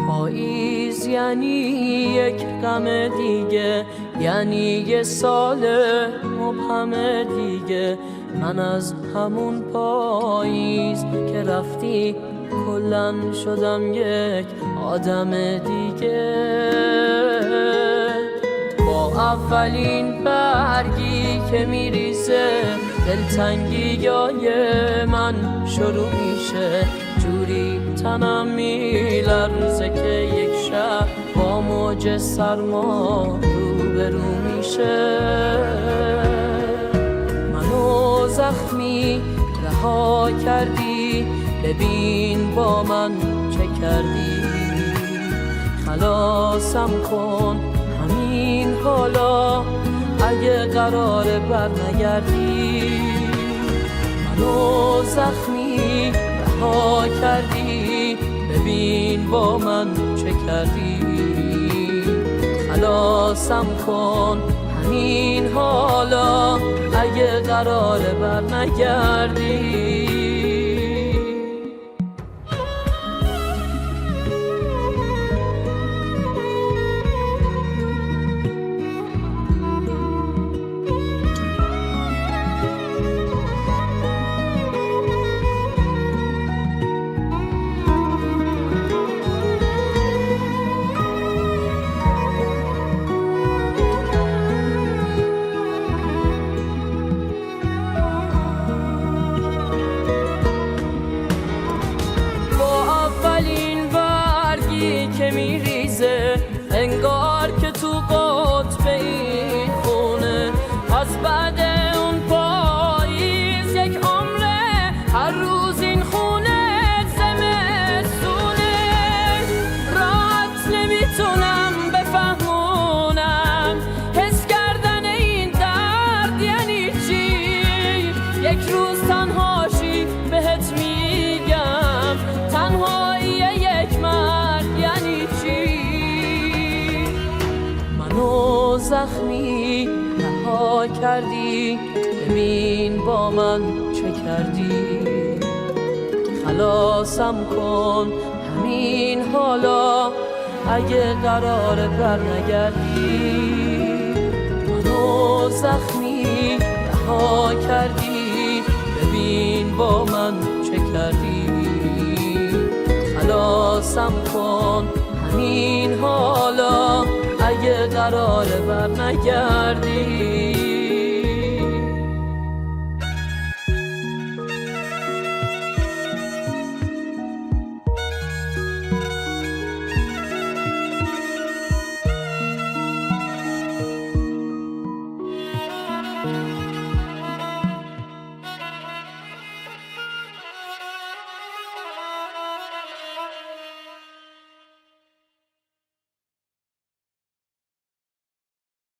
پاییز یعنی یک غم دیگه، یعنی یه سال مبهم دیگه. من از همون پاییز که رفتی کلن شدم یک آدم دیگه. با اولین برگی که میریزه دلتنگیای من شروع میشه، جوری تنم میلرزه که یک شب با موج سرما روبرو میشه. منو زخمی رها کردی، ببین با من چه کردی. خلاصم کن همین حالا اگه قراره برنگردی. منو زخمی رها کردی، ببین با من چه کردی. خلاصم کن همین حالا اگه قراره برنگردی. که میریزه انگار که تو قطب این خونه، از بعد اون پاییز یک عمره، هر روز این خونه زمستونه. راحت نمیتونم بفهمونم حس کردن این درد یعنی چی. یک روز تنهاشی بهت میگم، تنهایی یک مرد یعنی چی. منو زخمی رها کردی، ببین با من چه کردی. خلاصم کن همین حالا اگه قراره برنگردی. منو زخمی رها کردی، ببین با من چه کردی. خلاصم کن همین حالا اگه قراره برنگردی.